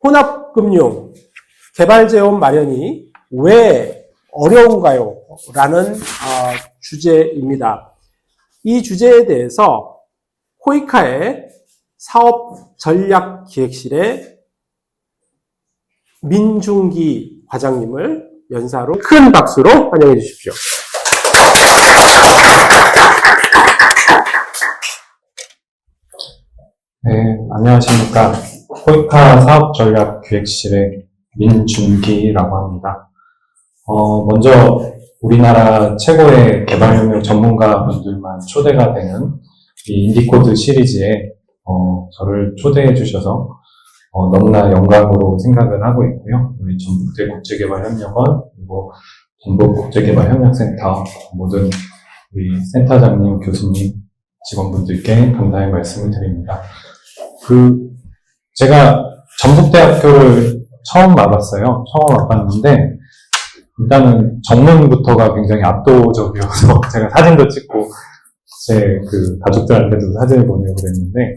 혼합금융 개발재원 마련이 왜 어려운가요? 라는 주제입니다. 이 주제에 대해서 코이카의 사업전략기획실의 민중기 과장님을 연사로 큰 박수로 환영해 주십시오. 네, 안녕하십니까. 코이카 사업전략기획실의 민중기라고 합니다. 먼저 우리나라 최고의 개발협력 전문가분들만 초대가 되는 이 인디코드 시리즈에 저를 초대해 주셔서 너무나 영광으로 생각을 하고 있고요. 우리 전북대 국제개발협력원 그리고 전북국제개발협력센터 모든 우리 센터장님, 교수님, 직원분들께 감사의 말씀을 드립니다. 제가 전북대학교를 처음 와봤어요. 처음 와봤는데, 일단은 정문부터가 굉장히 압도적이어서 제가 사진도 찍고, 제 가족들한테도 사진을 보내고 그랬는데,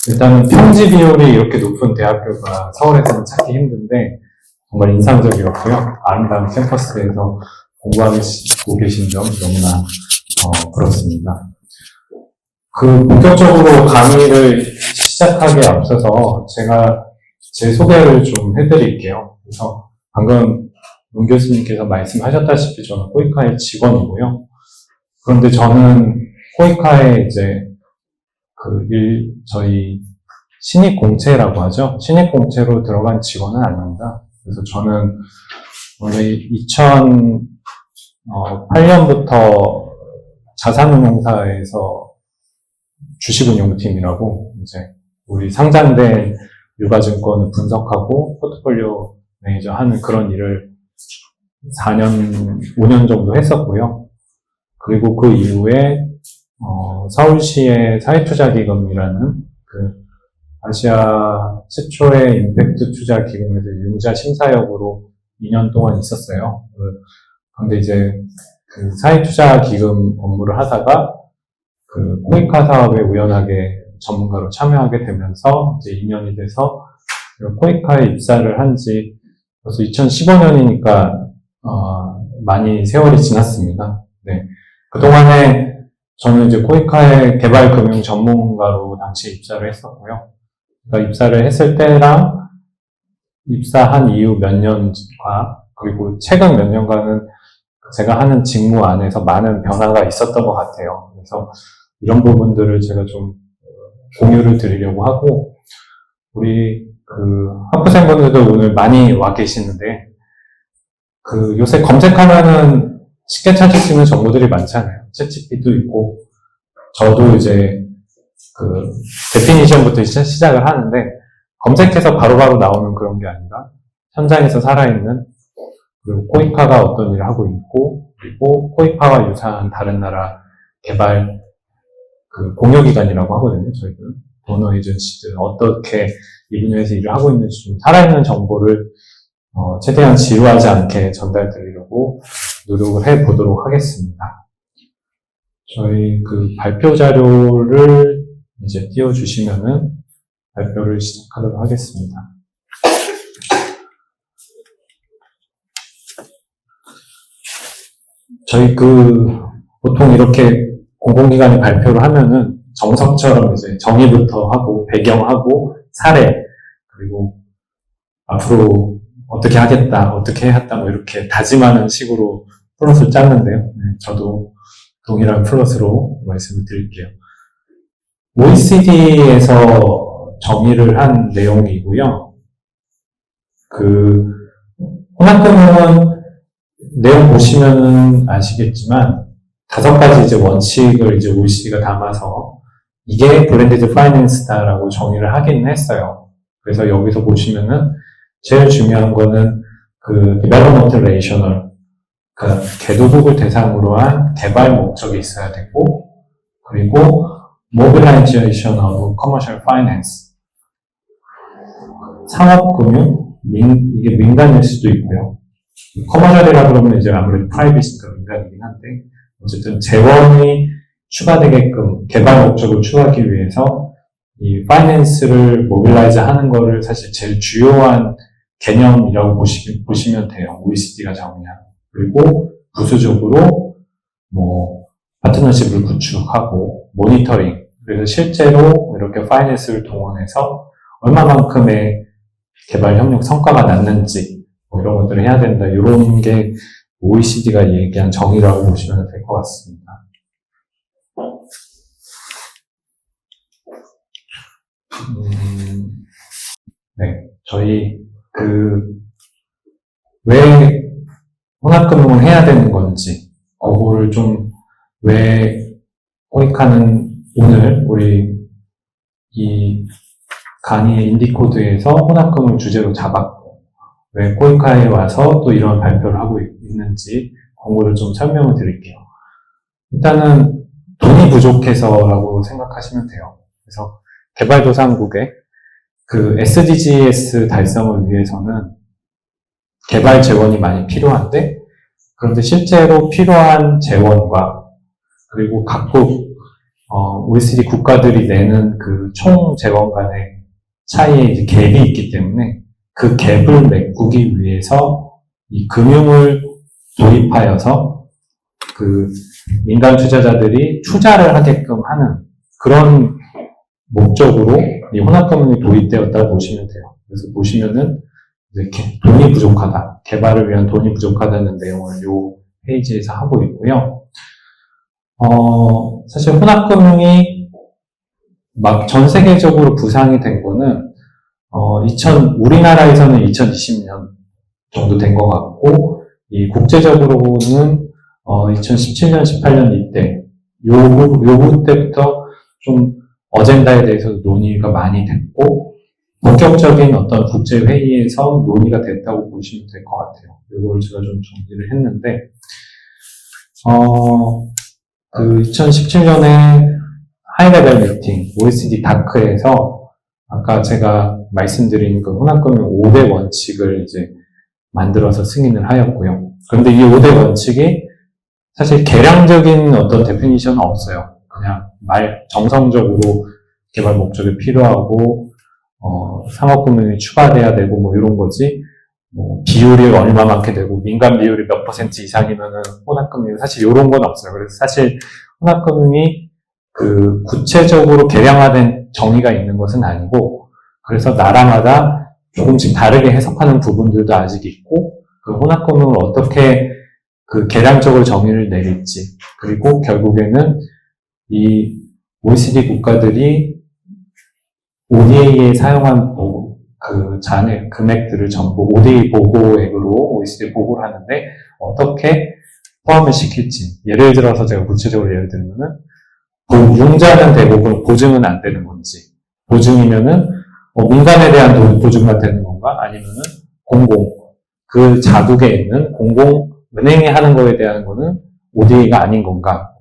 일단은 평지 비율이 이렇게 높은 대학교가 서울에서는 찾기 힘든데, 정말 인상적이었고요. 아름다운 캠퍼스에서 공부하고 계신 점 너무나 부럽습니다. 본격적으로 강의를 시작하기에 앞서서 제가 제 소개를 좀 해드릴게요. 그래서 방금 문 교수님께서 말씀하셨다시피 저는 코이카의 직원이고요. 그런데 저는 코이카의 저희 신입공채라고 하죠. 신입공채로 들어간 직원은 아닙니다. 그래서 저는 원래 2008년부터 자산운용사에서 주식운용팀이라고 우리 상장된 유가증권을 분석하고 포트폴리오 매니저 하는 그런 일을 5년 정도 했었고요. 그리고 그 이후에 서울시의 사회투자기금이라는 아시아 최초의 임팩트 투자 기금에서 융자 심사역으로 2년 동안 있었어요. 그런데 사회투자 기금 업무를 하다가 코이카 사업에 우연하게 전문가로 참여하게 되면서 2년이 돼서 코이카에 입사를 한 지 벌써 2015년이니까 많이 세월이 지났습니다. 네. 그동안에 저는 코이카의 개발 금융 전문가로 당시 입사를 했었고요. 그러니까 입사를 했을 때랑 입사한 이후 몇 년과 그리고 최근 몇 년간은 제가 하는 직무 안에서 많은 변화가 있었던 것 같아요. 그래서 이런 부분들을 제가 좀 공유를 드리려고 하고, 우리 학부생분들도 오늘 많이 와 계시는데, 요새 검색하면은 쉽게 찾을 수 있는 정보들이 많잖아요. 챗GPT도 있고, 저도 데피니션부터 시작을 하는데, 검색해서 바로바로 나오는 그런 게 아니라, 현장에서 살아있는, 그리고 코이카가 어떤 일을 하고 있고, 그리고 코이카와 유사한 다른 나라 개발 공여기관이라고 하거든요, 저희는. 도너 에이전시들, 어떻게 이 분야에서 일을 하고 있는지 좀 살아있는 정보를, 최대한 지루하지 않게 전달드리려고 노력을 해보도록 하겠습니다. 저희 발표 자료를 띄워주시면은 발표를 시작하도록 하겠습니다. 저희 보통 이렇게 공공기관이 발표를 하면은 정석처럼 정의부터 하고 배경하고 사례 그리고 앞으로 어떻게 하겠다 어떻게 해왔다 이렇게 다짐하는 식으로 플롯을 짰는데요. 저도 동일한 플롯으로 말씀을 드릴게요. OECD에서 정의를 한 내용이고요. 혼합금융은 내용 보시면은 아시겠지만 5가지 원칙을 OECD가 담아서 이게 블렌디드 파이낸스다라고 정의를 하기는 했어요. 그래서 여기서 보시면은 제일 중요한 거는 development relational, 개도국을 대상으로 한 개발 목적이 있어야 되고, 그리고 mobilization of commercial finance, 상업금융, 이게 민간일 수도 있고요. 커머셜이라 그러면 아무래도 프라이빗이니까 민간이긴 한데, 어쨌든 재원이 추가되게끔 개발 목적을 추구하기 위해서 이 파이낸스를 모빌라이즈 하는 거를 사실 제일 주요한 개념이라고 보시면 돼요. OECD가 정의한. 그리고 부수적으로 뭐 파트너십을 구축하고 모니터링. 그래서 실제로 이렇게 파이낸스를 동원해서 얼마만큼의 개발 협력 성과가 났는지 뭐 이런 것들을 해야 된다. 이런 게 OECD가 얘기한 정의라고 보시면 될 것 같습니다. 네, 저희 왜 혼합금융을 해야 되는 건지 그거를 좀 왜 코이카는 오늘 우리 이 강의의 인디코드에서 혼합금융을 주제로 잡았고 왜 코이카에 와서 또 이런 발표를 하고 있는지 그거를 좀 설명을 드릴게요. 일단은 돈이 부족해서라고 생각하시면 돼요. 그래서 개발도상국의 SDGs 달성을 위해서는 개발 재원이 많이 필요한데, 그런데 실제로 필요한 재원과 그리고 각국 OECD 국가들이 내는 그 총 재원 간의 차이에 이제 갭이 있기 때문에 그 갭을 메꾸기 위해서 이 금융을 도입하여서 민간 투자자들이 투자를 하게끔 하는 그런 목적으로 이 혼합금융이 도입되었다고 보시면 돼요. 그래서 보시면은 이제 돈이 부족하다, 개발을 위한 돈이 부족하다는 내용을 이 페이지에서 하고 있고요. 사실 혼합금융이 막 전 세계적으로 부상이 된 거는 우리나라에서는 2020년 정도 된 것 같고, 이 국제적으로는 2017년, 18년 이때 요 때부터 좀 어젠다에 대해서 논의가 많이 됐고, 본격적인 어떤 국제회의에서 논의가 됐다고 보시면 될 것 같아요. 이걸 제가 좀 정리를 했는데, 2017년에 하이레벨 미팅, OECD 다크에서 아까 제가 말씀드린 그 혼합금융 5대 원칙을 이제 만들어서 승인을 하였고요. 그런데 이 5대 원칙이 사실 계량적인 어떤 데피니션은 없어요. 그냥 정성적으로 개발 목적이 필요하고, 상업금융이 추가돼야 되고, 뭐, 이런 거지. 뭐, 비율이 얼마만큼 되고, 민간 비율이 몇 % 이상이면은 혼합금융이 사실 이런 건 없어요. 그래서 사실 혼합금융이 구체적으로 계량화된 정의가 있는 것은 아니고, 그래서 나라마다 조금씩 다르게 해석하는 부분들도 아직 있고, 혼합금융을 어떻게 계량적으로 정의를 내릴지, 그리고 결국에는 이 OECD 국가들이 ODA에 사용한 잔액, 금액들을 전부 ODA 보고액으로 OECD 보고를 하는데 어떻게 포함을 시킬지. 예를 들어서 제가 구체적으로 예를 들면은 융자는 되고 보증은 안 되는 건지, 보증이면은 민간에 대한 보증만 되는 건가, 아니면은 그 자국에 있는 은행이 하는 거에 대한 거는 ODA가 아닌 건가.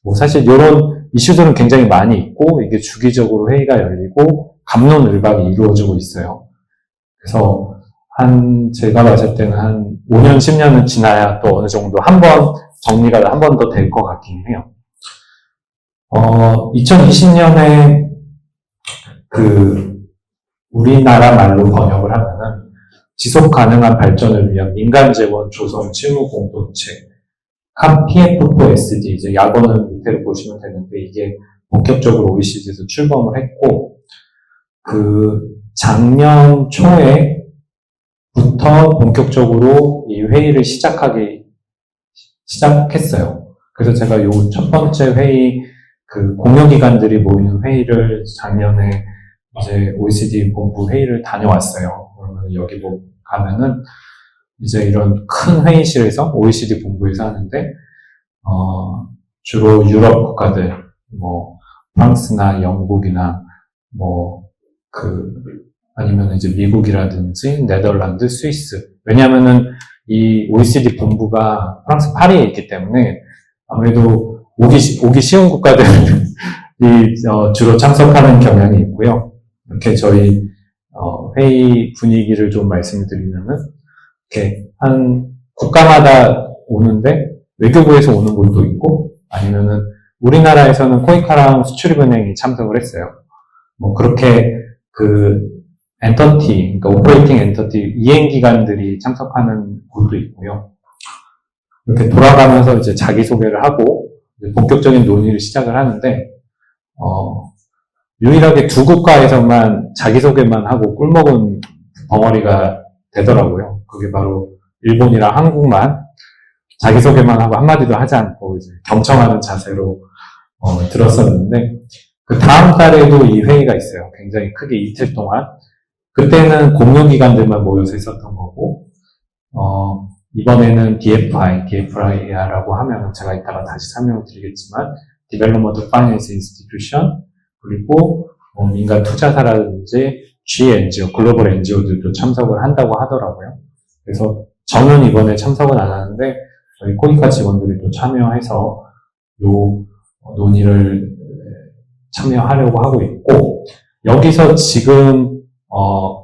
뭐 사실 이런 이슈들은 굉장히 많이 있고, 이게 주기적으로 회의가 열리고 갑론을박이 이루어지고 있어요. 그래서 제가 봤을 때는 한 5년, 10년은 지나야 또 어느 정도 정리가 한 번 더 될 것 같긴 해요. 2020년에 우리나라 말로 번역을 하면은 지속 가능한 발전을 위한 민간 재원 조성 실무 공동체 PF4SD, 이제 약어는 밑에로 보시면 되는데, 이게 본격적으로 OECD에서 출범을 했고, 작년 초에부터 본격적으로 이 회의를 시작했어요. 그래서 제가 요 첫 번째 회의, 공여기관들이 모이는 회의를 작년에 이제 OECD 본부 회의를 다녀왔어요. 그러면 여기 가면은 이제 이런 큰 회의실에서 OECD 본부에서 하는데, 주로 유럽 국가들, 뭐, 프랑스나 영국이나, 아니면 이제 미국이라든지, 네덜란드, 스위스. 왜냐면은 이 OECD 본부가 프랑스 파리에 있기 때문에 아무래도 오기 쉬운 국가들이 주로 참석하는 경향이 있고요. 이렇게 저희, 회의 분위기를 좀 말씀을 드리면은, 이렇게 한 국가마다 오는데 외교부에서 오는 곳도 있고, 아니면은 우리나라에서는 코이카랑 수출입은행이 참석을 했어요. 뭐 그렇게 그 엔터티, 그러니까 오퍼레이팅 엔터티 이행기관들이 참석하는 곳도 있고요. 이렇게 돌아가면서 이제 자기소개를 하고 이제 본격적인 논의를 시작을 하는데 유일하게 두 국가에서만 자기소개만 하고 꿀먹은 벙어리가 되더라고요. 그게 바로 일본이랑 한국만 자기소개만 하고 한마디도 하지 않고 이제 경청하는 자세로 들었었는데 그 다음 달에도 이 회의가 있어요. 굉장히 크게 이틀 동안. 그때는 공용기관들만 모여서 있었던 거고 이번에는 DFI라고 하면 제가 이따가 다시 설명을 드리겠지만 Development Finance Institution 그리고 민간 투자사라든지 GNGO, 글로벌 NGO들도 참석을 한다고 하더라고요. 그래서 저는 이번에 참석은 안 하는데 저희 코이카 직원들이 또 참여해서 요 논의를 참여하려고 하고 있고 여기서 지금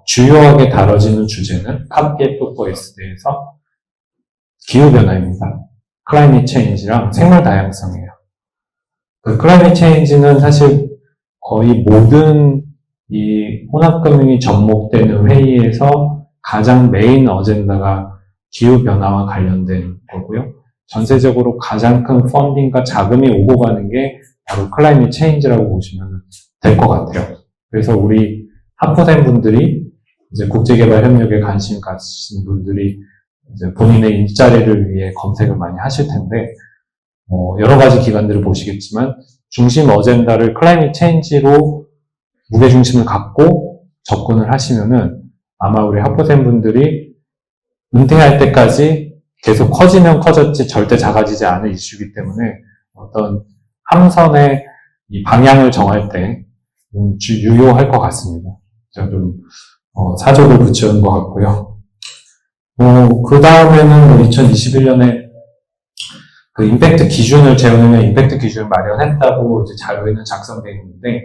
주요하게 다뤄지는 주제는 팝PF4S대에서 기후변화입니다. 클라이밋 체인지랑 생물 다양성이에요. 그 클라이밋 체인지는 사실 거의 모든 이 혼합금융이 접목되는 회의에서 가장 메인 어젠다가 기후변화와 관련된 거고요. 전세적으로 가장 큰 펀딩과 자금이 오고 가는 게 바로 클라이밋 체인지라고 보시면 될 것 같아요. 그래서 우리 학부생 분들이 이제 국제개발협력에 관심 가지신 분들이 이제 본인의 일자리를 위해 검색을 많이 하실 텐데 여러 가지 기관들을 보시겠지만 중심 어젠다를 클라이밋 체인지로 무게중심을 갖고 접근을 하시면은 아마 우리 학부생 분들이 은퇴할 때까지 계속 커지면 커졌지 절대 작아지지 않을 이슈이기 때문에 어떤 함선의 이 방향을 정할 때 유효할 것 같습니다. 제가 좀 사족을 붙여온 것 같고요. 그 다음에는 2021년에 그 임팩트 기준을 재우면 임팩트 기준을 마련했다고 이제 자료에는 작성되어 있는데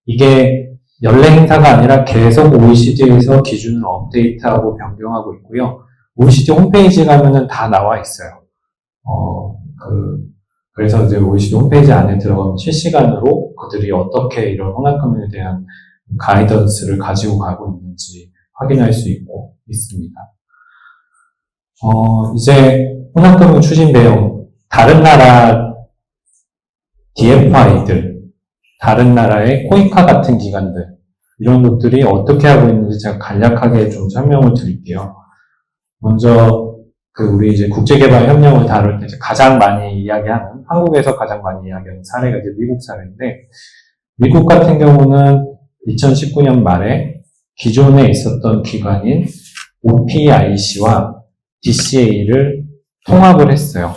이게 연례 행사가 아니라 계속 OECD에서 기준을 업데이트하고 변경하고 있고요. OECD 홈페이지 가면은 다 나와 있어요. 그래서 이제 OECD 홈페이지 안에 들어가면 실시간으로 그들이 어떻게 이런 혼합금융에 대한 가이던스를 가지고 가고 있는지 확인할 수 있고 있습니다. 이제 혼합금융 추진 내용, 다른 나라 DFI들, 다른 나라의 코이카 같은 기관들, 이런 것들이 어떻게 하고 있는지 제가 간략하게 좀 설명을 드릴게요. 먼저, 우리 이제 국제개발 협력을 다룰 때 이제 가장 많이 이야기하는, 한국에서 가장 많이 이야기하는 사례가 이제 미국 사례인데, 미국 같은 경우는 2019년 말에 기존에 있었던 기관인 OPIC와 DCA를 통합을 했어요.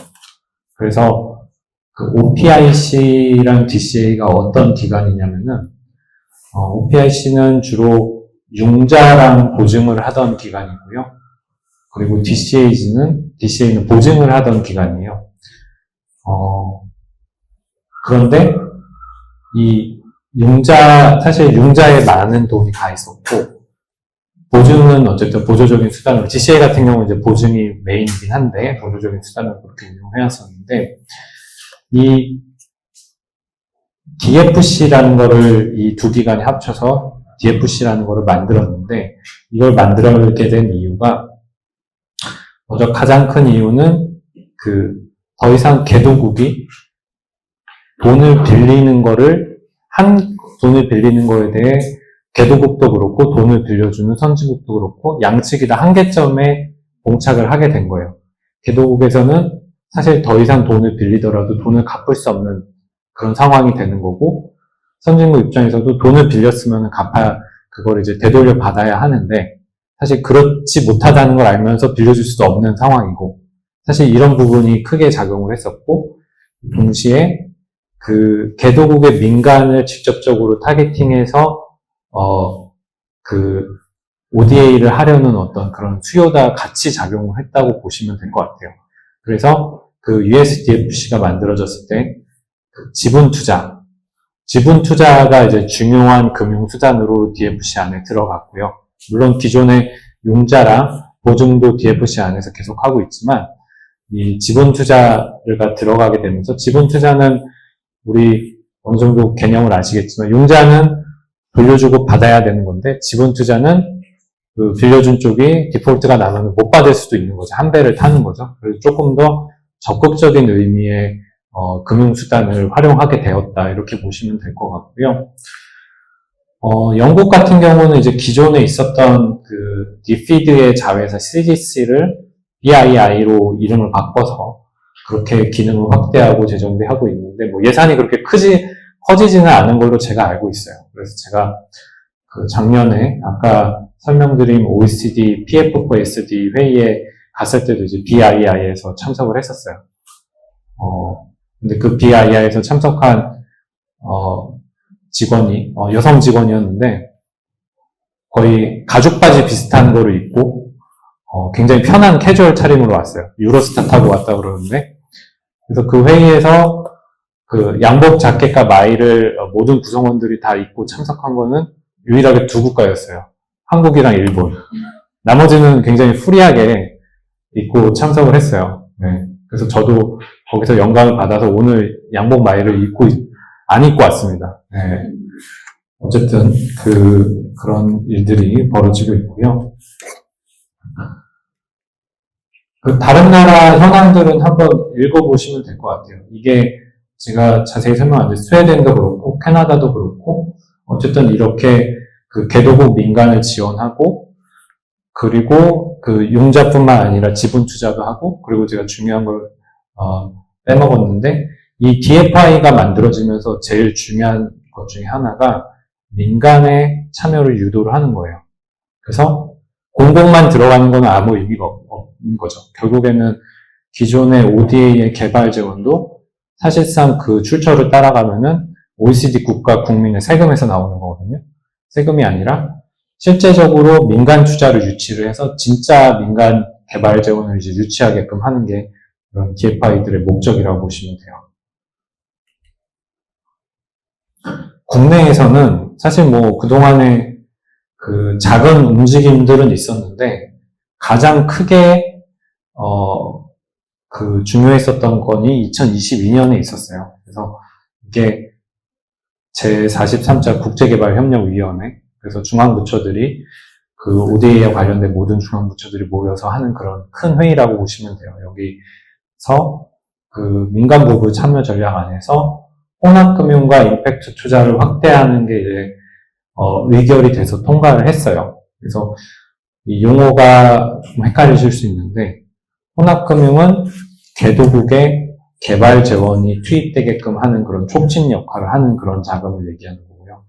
그래서 그 OPIC랑 DCA가 어떤 기관이냐면은, OPIC는 주로 융자랑 보증을 하던 기관이고요. 그리고 DCA는 보증을 하던 기관이에요. 그런데 사실 융자에 많은 돈이 가 있었고, 보증은 어쨌든 보조적인 수단으로, DCA 같은 경우는 이제 보증이 메인이긴 한데, 보조적인 수단으로 그렇게 운용해왔었는데, 이 DFC라는 거를 이 두 기관이 합쳐서 DFC라는 거를 만들었는데, 이걸 만들게 된 이유가, 먼저 가장 큰 이유는 더 이상 개도국이 돈을 빌리는 거에 대해 개도국도 그렇고 돈을 빌려주는 선진국도 그렇고 양측이 다 한계점에 봉착을 하게 된 거예요. 개도국에서는 사실 더 이상 돈을 빌리더라도 돈을 갚을 수 없는 그런 상황이 되는 거고, 선진국 입장에서도 돈을 빌렸으면 그걸 이제 되돌려 받아야 하는데, 사실 그렇지 못하다는 걸 알면서 빌려줄 수도 없는 상황이고, 사실 이런 부분이 크게 작용을 했었고, 동시에 개도국의 민간을 직접적으로 타겟팅해서, ODA를 하려는 어떤 그런 수요가 같이 작용을 했다고 보시면 될 것 같아요. 그래서 USDFC가 만들어졌을 때, 지분 투자가 이제 중요한 금융수단으로 DFC 안에 들어갔고요. 물론 기존의 융자랑 보증도 DFC 안에서 계속 하고 있지만, 이 지분 투자가 들어가게 되면서, 지분 투자는 우리 어느 정도 개념을 아시겠지만 융자는 돌려주고 받아야 되는 건데 지분 투자는 그 빌려준 쪽이 디폴트가 나면 못 받을 수도 있는 거죠. 한 배를 타는 거죠. 그래서 조금 더 적극적인 의미의 금융수단을 활용하게 되었다. 이렇게 보시면 될 것 같고요. 영국 같은 경우는 이제 기존에 있었던 그 디피드의 자회사 CDC를 BII로 이름을 바꿔서 그렇게 기능을 확대하고 재정비하고 있는데 뭐 예산이 그렇게 커지지는 않은 걸로 제가 알고 있어요. 그래서 제가 그 작년에 아까 설명드린 OECD PF4SD 회의에 갔을 때도 이제 BII에서 참석을 했었어요. 근데 그 BII에서 참석한 직원이 여성 직원이었는데 거의 가죽 바지 비슷한 거를 입고 굉장히 편한 캐주얼 차림으로 왔어요. 유로스타 타고 왔다 그러는데 그래서 그 회의에서 그 양복 자켓과 마이를 모든 구성원들이 다 입고 참석한 거는 유일하게 두 국가였어요. 한국이랑 일본. 나머지는 굉장히 프리하게 입고 참석을 했어요. 네. 그래서 저도 거기서 영감을 받아서 오늘 양복 마이를 안 입고 왔습니다. 네. 어쨌든 그런 일들이 벌어지고 있고요. 그 다른 나라 현황들은 한번 읽어보시면 될 것 같아요. 이게 제가 자세히 설명 안 드린 스웨덴도 그렇고 캐나다도 그렇고 어쨌든 이렇게 그 개도국 민간을 지원하고 그리고 그 융자뿐만 아니라 지분 투자도 하고 그리고 제가 중요한 걸 빼먹었는데 이 DFI가 만들어지면서 제일 중요한 것 중에 하나가 민간의 참여를 유도를 하는 거예요. 그래서 공공만 들어가는 건 아무 의미가 없는 거죠. 결국에는 기존의 ODA의 개발 재원도 사실상 그 출처를 따라가면은 OECD 국가 국민의 세금에서 나오는 거거든요. 세금이 아니라 실제적으로 민간 투자를 유치를 해서 진짜 민간 개발 재원을 이제 유치하게끔 하는 게 그런 DFI들의 목적이라고 보시면 돼요. 국내에서는 사실 뭐 그동안에 그 작은 움직임들은 있었는데 가장 크게 그 중요했었던 건이 2022년에 있었어요. 그래서 이게 제43차 국제개발협력위원회 그래서 중앙부처들이 그 ODA에 관련된 모든 중앙부처들이 모여서 하는 그런 큰 회의라고 보시면 돼요. 여기서 그 민간부부 참여 전략 안에서 혼합금융과 임팩트 투자를 확대하는 게 이제 의결이 돼서 통과를 했어요. 그래서 이 용어가 좀 헷갈리실 수 있는데 혼합금융은 개도국의 개발 재원이 투입되게끔 하는 그런 촉진 역할을 하는 그런 자금을 얘기하는 거고요.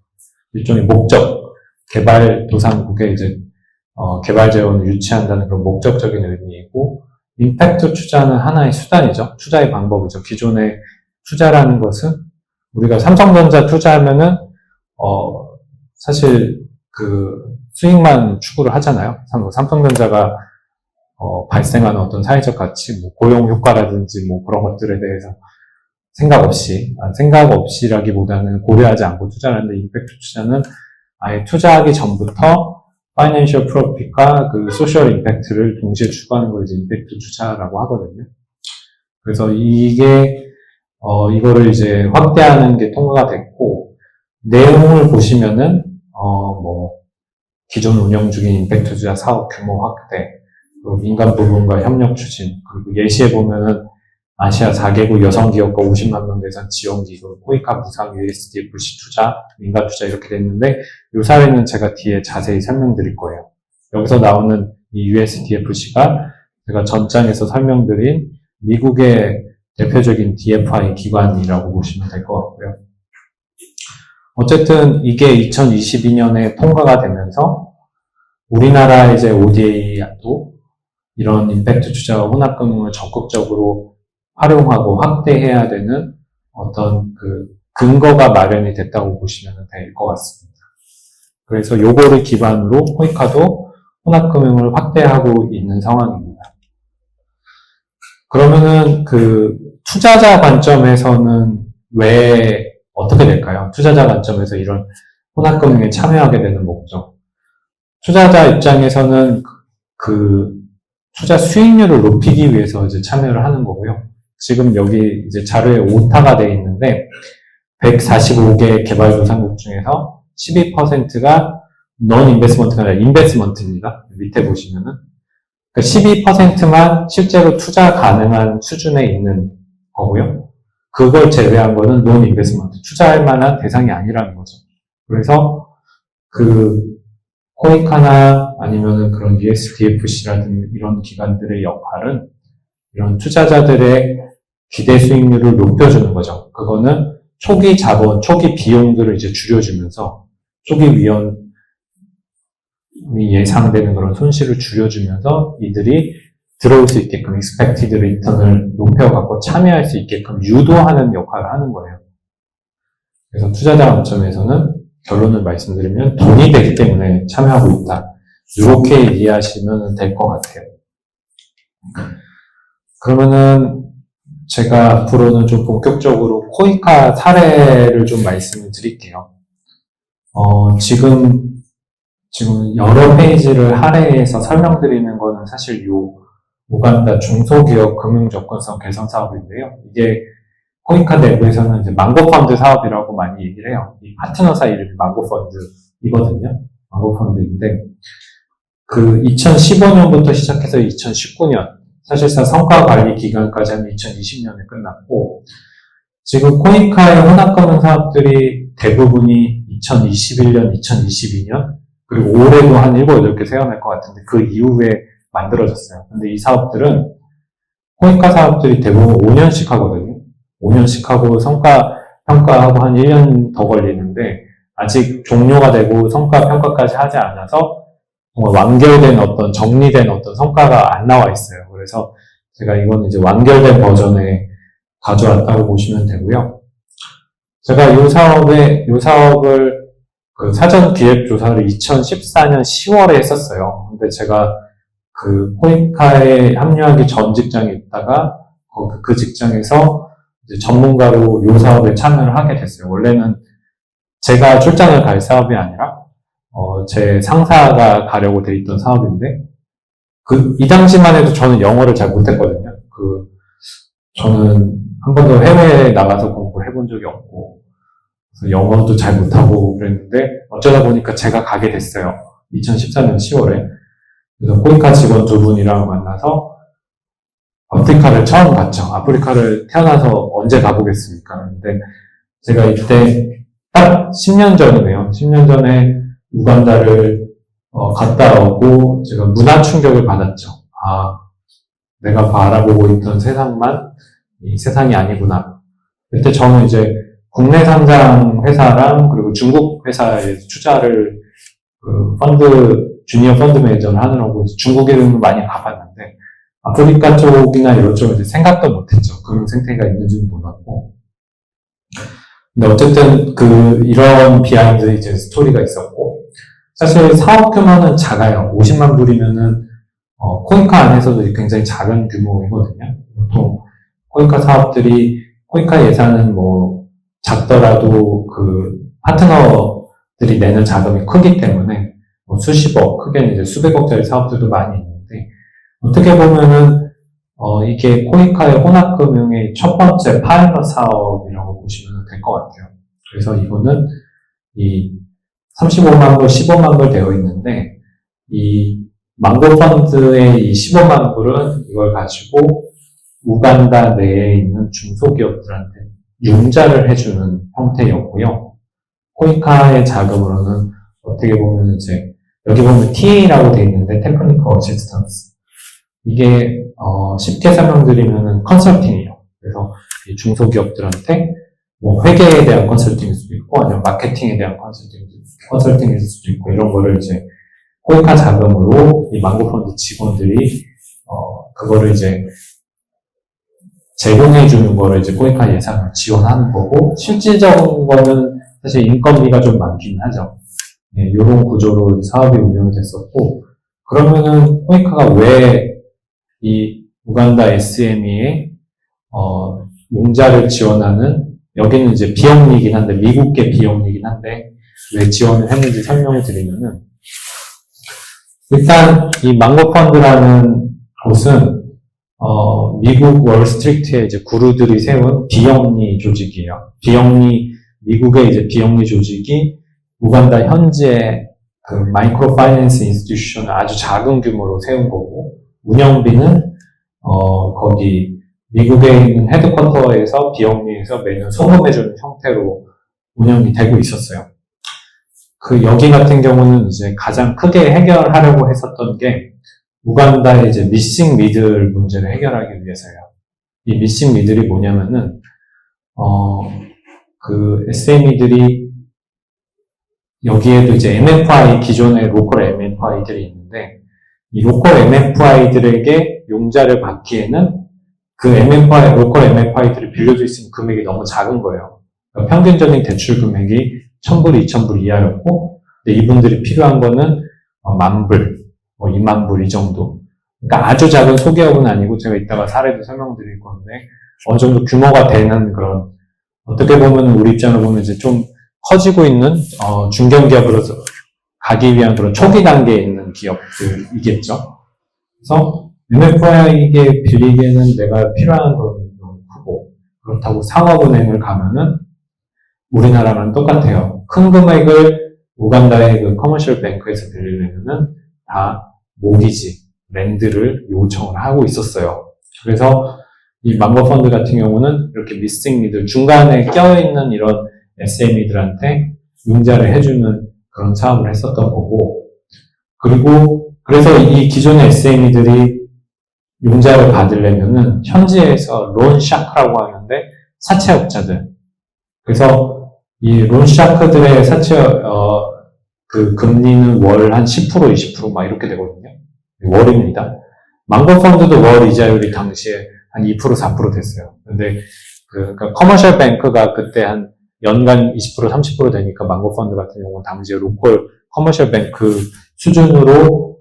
일종의 목적, 개발도상국의 이제 개발 재원을 유치한다는 그런 목적적인 의미이고 임팩트 투자는 하나의 수단이죠. 투자의 방법이죠. 기존의 투자라는 것은 우리가 삼성전자 투자하면은 사실 그 수익만 추구를 하잖아요. 삼성전자가 발생하는 어떤 사회적 가치, 뭐 고용 효과라든지 뭐 그런 것들에 대해서 생각 없이라기보다는 고려하지 않고 투자를 하는데 임팩트 투자는 아예 투자하기 전부터 파이낸셜 프로핏과 그 소셜 임팩트를 동시에 추구하는 걸 이제 임팩트 투자라고 하거든요. 그래서 이거를 이제 확대하는 게 통과가 됐고, 내용을 보시면은, 기존 운영 중인 임팩트 투자 사업 규모 확대, 그리고 민간 부분과 협력 추진, 그리고 예시에 보면은 아시아 4개국 여성기업과 50만 명 대상 지원기금, 코이카 부상 USDFC 투자, 민간 투자 이렇게 됐는데, 이 사례는 제가 뒤에 자세히 설명드릴 거예요. 여기서 나오는 이 USDFC가 제가 전장에서 설명드린 미국의 대표적인 DFI 기관이라고 보시면 될 것 같고요. 어쨌든 이게 2022년에 통과가 되면서 우리나라 이제 ODA도 이런 임팩트 투자와 혼합금융을 적극적으로 활용하고 확대해야 되는 어떤 그 근거가 마련이 됐다고 보시면 될 것 같습니다. 그래서 요거를 기반으로 코이카도 혼합금융을 확대하고 있는 상황입니다. 그러면은 그 투자자 관점에서는 왜 어떻게 될까요? 투자자 관점에서 이런 혼합금융에 참여하게 되는 목적. 투자자 입장에서는 그 투자 수익률을 높이기 위해서 이제 참여를 하는 거고요. 지금 여기 이제 자료에 오타가 되어 있는데 145개 개발도상국 중에서 12%가 non investment가 아니라 investment입니다. 밑에 보시면은. 그러니까 12%만 실제로 투자 가능한 수준에 있는 거고요. 그걸 제외한 거는 non investment, 투자할 만한 대상이 아니라는 거죠. 그래서 그 코이카나 아니면은 그런 USDFC라든지 이런 기관들의 역할은 이런 투자자들의 기대 수익률을 높여주는 거죠. 그거는 초기 자본, 초기 비용들을 이제 줄여주면서 초기 위험이 예상되는 그런 손실을 줄여주면서 이들이 들어올 수 있게끔 expected return을 높여갖고 참여할 수 있게끔 유도하는 역할을 하는 거예요. 그래서 투자자 관점에서는 결론을 말씀드리면 돈이 되기 때문에 참여하고 있다. 이렇게 이해하시면 될 것 같아요. 그러면은 제가 앞으로는 좀 본격적으로 코이카 사례를 좀 말씀을 드릴게요. 지금 여러 페이지를 할애해서 설명드리는 거는 사실 우간다 중소기업 금융접근성 개선 사업인데요. 이게 코이카 내부에서는 이제 망고펀드 사업이라고 많이 얘기를 해요. 이 파트너사 이름이 망고펀드이거든요. 망고펀드인데, 2015년부터 시작해서 2019년, 사실상 성과관리 기간까지 한 2020년에 끝났고, 지금 코이카의 혼합금융 사업들이 대부분이 2021년, 2022년, 그리고 올해도 한 7, 8개 세워낼 것 같은데, 그 이후에 만들어졌어요. 근데 이 사업들은, 코이카 사업들이 대부분 5년씩 하거든요. 5년씩 하고 성과 평가하고 한 1년 더 걸리는데, 아직 종료가 되고 성과 평가까지 하지 않아서, 정말 완결된 정리된 성과가 안 나와 있어요. 그래서 제가 이거는 이제 완결된 버전에 가져왔다고 보시면 되고요. 제가 이 사업을 그 사전 기획 조사를 2014년 10월에 했었어요. 근데 제가 코이카에 합류하기 전 직장에 있다가 그 직장에서 이제 전문가로 이 사업에 참여를 하게 됐어요. 원래는 제가 출장을 갈 사업이 아니라 제 상사가 가려고 돼 있던 사업인데, 이 당시만 해도 저는 영어를 잘 못했거든요. 저는 한 번도 해외에 나가서 공부를 해본 적이 없고, 그래서 영어도 잘 못하고 그랬는데, 어쩌다 보니까 제가 가게 됐어요. 2014년 10월에. 그래서 코이카 직원 2분이랑 만나서 아프리카를 처음 갔죠. 아프리카를 태어나서 언제 가보겠습니까? 근데 제가 이때 딱 10년 전이네요. 10년 전에 우간다를 갔다 오고 제가 문화 충격을 받았죠. 내가 바라보고 있던 세상만 이 세상이 아니구나. 그때 저는 이제 국내 상장 회사랑 그리고 중국 회사에 투자를 주니어 펀드 매니저를 하느라고 중국에는 많이 가봤는데 아프리카 쪽이나 이런 쪽은 생각도 못했죠. 그런 생태가 있는지는 몰랐고. 근데 어쨌든 이런 비하인드 이제 스토리가 있었고, 사실 사업 규모는 작아요. 50만 불이면은, 코이카 안에서도 굉장히 작은 규모이거든요. 보통, 코이카 사업들이, 코이카 예산은 작더라도 파트너들이 내는 자금이 크기 때문에, 수십억, 크게는 이제 수백억짜리 사업들도 많이 있는데, 어떻게 보면은, 이게 코이카의 혼합금융의 첫 번째 파일럿 사업이라고 보시면 될 것 같아요. 그래서 이거는 이 35만 불, 15만 불 되어 있는데, 이 망고펀드의 이 15만 불은 이걸 가지고 우간다 내에 있는 중소기업들한테 융자를 해주는 형태였고요. 코이카의 자금으로는 어떻게 보면 이제, 여기 보면 TA라고 되어 있는데, 테크니컬 어시스턴스. 이게, 쉽게 설명드리면은 컨설팅이에요. 그래서 이 중소기업들한테 회계에 대한 컨설팅일 수도 있고, 아니면 마케팅에 대한 컨설팅일 수도 있고, 이런 거를 이제 코이카 자금으로 이 망고펀드 직원들이, 그거를 이제 제공해주는 거를 이제 코이카 예산을 지원하는 거고, 실질적인 거는 사실 인건비가 좀 많긴 하죠. 이런 구조로 사업이 운영이 됐었고, 그러면은 코이카가 왜 이 우간다 SME의 융자를 지원하는, 여기는 이제 비영리이긴 한데, 미국계 비영리이긴 한데, 왜 지원을 했는지 설명을 드리면은, 일단 이 망고펀드라는 곳은 미국 월스트리트의 이제 구루들이 세운 비영리 조직이에요. 비영리 미국의 이제 비영리 조직이 우간다 현지의 그 마이크로 파이낸스 인스티튜션을 아주 작은 규모로 세운 거고, 운영비는 거기 미국에 있는 헤드쿼터에서 비영리에서 매년 소금해주는 형태로 운영이 되고 있었어요. 그 여기 같은 경우는 이제 가장 크게 해결하려고 했었던 게 우간다의 이제 미싱 미들 문제를 해결하기 위해서예요. 이 미싱 미들이 뭐냐면은 그 SME들이 여기에도 이제 MFI 기존의 로컬 MFI들이 있는데 이 로컬 MFI들에게 용자를 받기에는 그 MFI 로컬 MFI들이 빌려줄 수 있는 금액이 너무 작은 거예요. 그러니까 평균적인 대출 금액이 1,000불, 2,000불 이하였고, 근데 이분들이 필요한 거는 10,000불, 20,000불 이 정도. 그러니까 아주 작은 소기업은 아니고 제가 이따가 사례도 설명드릴 건데 어느 정도 규모가 되는 그런, 어떻게 보면 우리 입장으로 보면 이제 좀 커지고 있는 중견기업으로서 가기 위한 그런 초기 단계에 있는 기업들이겠죠. 그래서 MFI에게 빌리기에는 내가 필요한 돈이 너무 크고, 그렇다고 상업은행을 가면은 우리나라랑 똑같아요. 큰 금액을 우간다의 그 커머셜 뱅크에서 빌리려면은 다 모기지, 랜드를 요청을 하고 있었어요. 그래서 이 망고 펀드 같은 경우는 이렇게 미스팅 미들, 중간에 껴있는 이런 SME들한테 융자를 해주는 그런 사업을 했었던 거고, 그리고 그래서 이 기존의 SME들이 융자를 받으려면은 현지에서 론샤크라고 하는데 사채업자들, 그래서 이 론샤크들의 그 금리는 월 한 10%, 20% 막 이렇게 되거든요. 월입니다. 망고 펀드도 월 이자율이 당시에 한 2%, 4% 됐어요. 근데 그러니까 커머셜 뱅크가 그때 한 연간 20%, 30% 되니까 망고 펀드 같은 경우는 당시에 로컬 커머셜 뱅크 수준으로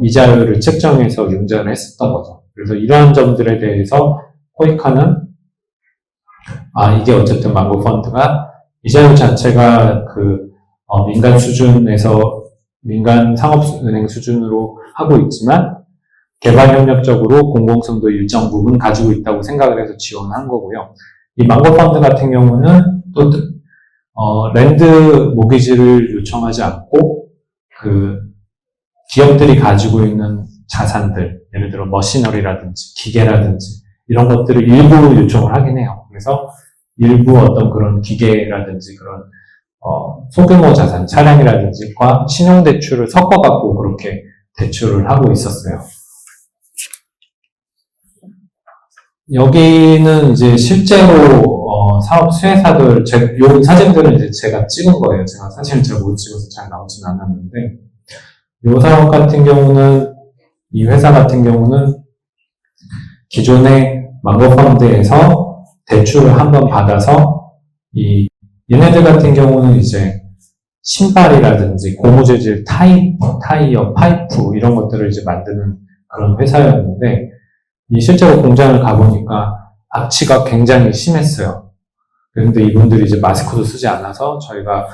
이자율을 책정해서 융자를 했었던 거죠. 그래서 이러한 점들에 대해서 코이카는 이게 어쨌든 망고 펀드가 이자율 자체가 그 민간 수준에서 민간 상업은행 수준으로 하고 있지만 개발협력적으로 공공성도 일정 부분 가지고 있다고 생각을 해서 지원한 거고요. 이 망고 펀드 같은 경우는 또 랜드 모기지를 요청하지 않고 그 기업들이 가지고 있는 자산들, 예를 들어 머시너리라든지 기계라든지 이런 것들을 일부 요청을 하긴 해요. 그래서 일부 어떤 그런 기계라든지 그런 소규모 자산, 차량이라든지과 신용대출을 섞어갖고 그렇게 대출을 하고 있었어요. 여기는 이제 실제로 사업 수혜사들, 요 사진들은 이제 제가 찍은 거예요. 제가 사진을 잘 못 찍어서 잘 나오진 않았는데, 요 사업 같은 경우는, 이 회사 같은 경우는 기존의 망고 펀드에서 대출을 한번 받아서 얘네들 같은 경우는 이제 신발이라든지 고무재질 타이어, 파이프 이런 것들을 이제 만드는 그런 회사였는데 실제로 공장을 가보니까 악취가 굉장히 심했어요. 그런데 이분들이 이제 마스크도 쓰지 않아서 저희가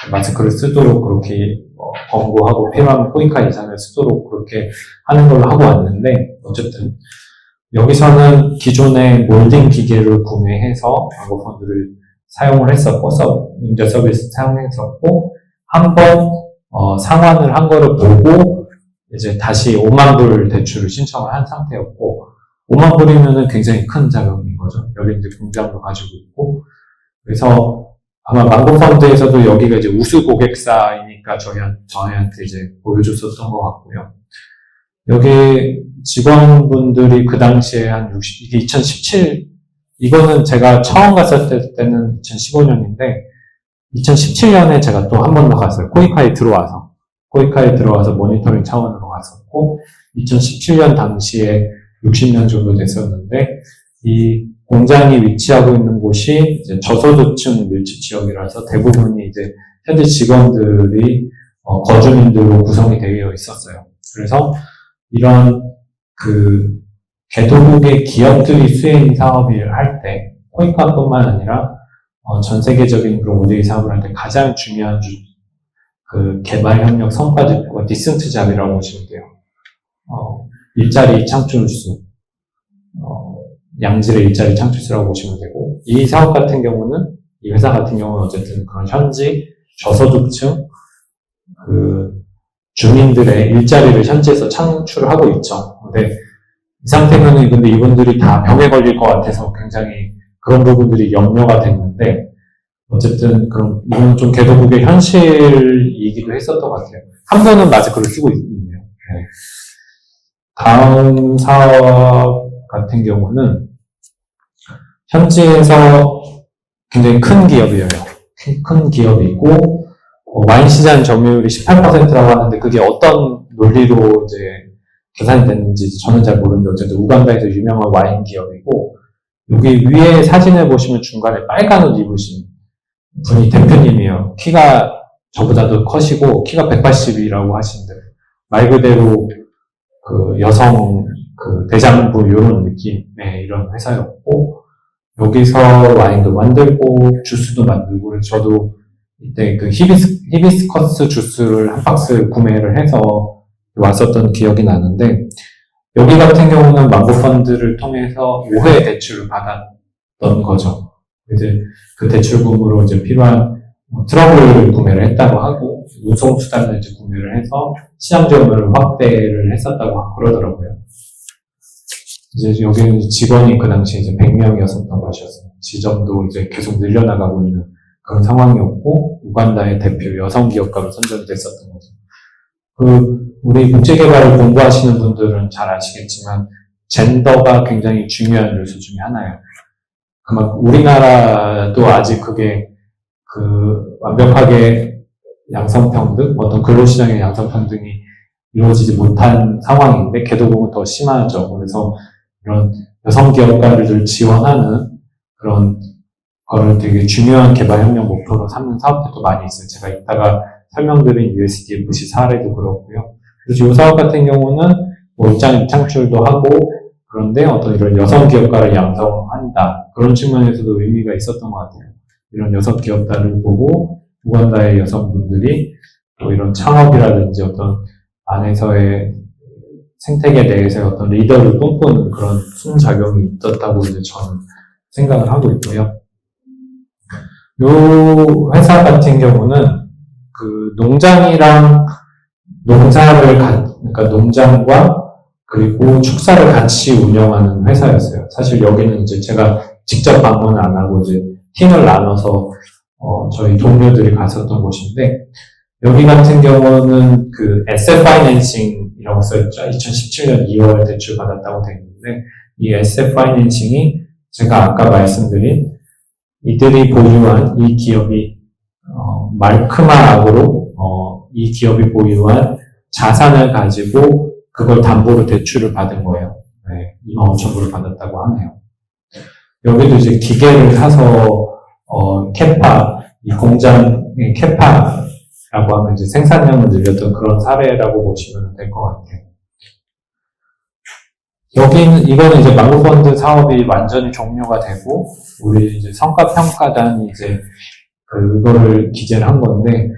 마스크를 쓰도록 그렇게 권고하고 필요한 코이카 이상을 쓰도록 그렇게 하는 걸로 하고 왔는데 어쨌든 여기서는 기존의 몰딩 기계를 구매해서 망고 펀드를 사용을 했었고, 융자 서비스 사용했었고, 한번 상환을 한 거를 보고, 이제 다시 50,000불 대출을 신청을 한 상태였고, 50,000불이면은 굉장히 큰 자금인 거죠. 여기 이제 공장도 가지고 있고, 그래서 아마 망고 펀드에서도 여기가 이제 우수 고객사이니까 저희한테 이제 보여줬었던 것 같고요. 여기 직원분들이 그 당시에 이게 2017, 이거는 제가 처음 갔을 때는 2015년인데, 2017년에 제가 또 한 번 더 갔어요. 코이카에 들어와서 모니터링 차원으로 갔었고, 2017년 당시에 60년 정도 됐었는데, 이 공장이 위치하고 있는 곳이 이제 저소득층 밀집 지역이라서 대부분이 이제 현재 직원들이 거주민들로 구성이 되어 있었어요. 그래서 이런 개도국의 기업들이 수혜인 사업을 할 때, 코이카뿐만 아니라 전 세계적인 그런 모델 사업을 할 때 가장 중요한 개발협력 성과지표가 디센트 잡이라고 보시면 돼요. 일자리 창출수, 양질의 일자리 창출수라고 보시면 되고, 이 사업 같은 경우는 이 회사 같은 경우는 어쨌든 그런 현지 저소득층 주민들의 일자리를 현지에서 창출하고 있죠. 근데 이 상태는 근데 이분들이 다 병에 걸릴 것 같아서 굉장히 그런 부분들이 염려가 됐는데 어쨌든 그럼 이건 좀 개도국의 현실이기도 했었던 것 같아요. 한 번은 맞아 글을 쓰고 있네요. 네. 다음 사업 같은 경우는 현지에서 굉장히 큰 기업이에요. 큰 기업이고 와인 시장 점유율이 18%라고 하는데 그게 어떤 논리로 이제 계산이 됐는지 저는 잘 모르는데 어쨌든 우간다에서 유명한 와인 기업이고 여기 위에 사진을 보시면 중간에 빨간 옷 입으신 분이 대표님이에요. 키가 저보다도 커시고 키가 180이라고 하시는데 말 그대로 그 여성 대장부 이런 느낌의 이런 회사였고 여기서 와인도 만들고 주스도 만들고 그래서 저도 이때 그 히비스커스 주스를 한 박스 구매를 해서 왔었던 기억이 나는데 여기 같은 경우는 망고펀드를 통해서 5회 대출을 받았던 거죠. 이제 그 대출금으로 이제 필요한 트러블을 구매를 했다고 하고 운송 수단을 이제 구매를 해서 시장 점유율을 확대를 했었다고 그러더라고요. 이제 여기는 직원이 그 당시 이제 100명이었던 것이었어요. 지점도 이제 계속 늘려나가고 있는 그런 상황이었고 우간다의 대표 여성 기업가로 선정됐었던 거죠. 우리 국제개발을 공부하시는 분들은 잘 아시겠지만 젠더가 굉장히 중요한 요소 중에 하나예요. 그만큼 우리나라도 아직 그게 완벽하게 양성평등, 어떤 근로시장의 양성평등이 이루어지지 못한 상황인데 개도국은 더 심하죠. 그래서 이런 여성 기업가를 지원하는 그런 거를 되게 중요한 개발협력 목표로 삼는 사업들도 많이 있어요. 제가 이따가 설명드린 USDFC 사례도 그렇고요. 그래서 이 사업 같은 경우는 입장 창출도 하고 그런데 어떤 이런 여성 기업가를 양성한다. 그런 측면에서도 의미가 있었던 것 같아요. 이런 여성 기업가를 보고 우간다의 여성분들이 또 이런 창업이라든지 어떤 안에서의 생태계 내에서의 어떤 리더를 꿈꾸는 그런 순작용이 있었다고 이제 저는 생각을 하고 있고요. 요 회사 같은 경우는 농장이랑 그러니까 농장과 그리고 축사를 같이 운영하는 회사였어요. 사실 여기는 이제 제가 직접 방문을 안 하고 이제 팀을 나눠서 저희 동료들이 갔었던 곳인데 여기 같은 경우는 에셋 파이낸싱이라고 써있죠. 2017년 2월 대출 받았다고 되어 있는데 이 에셋 파이낸싱이 제가 아까 말씀드린 이들이 보유한 이 기업이 말크마 악으로 이 기업이 보유한 자산을 가지고 그걸 담보로 대출을 받은 거예요. 네, 25,000불을 받았다고 하네요. 여기도 이제 기계를 사서 이 공장의 캐파라고 하면 이제 생산량을 늘렸던 그런 사례라고 보시면 될 것 같아요. 이거는 이제 망고펀드 사업이 완전히 종료가 되고, 우리 이제 성과평가단이 이제 그거를 기재를 한 건데,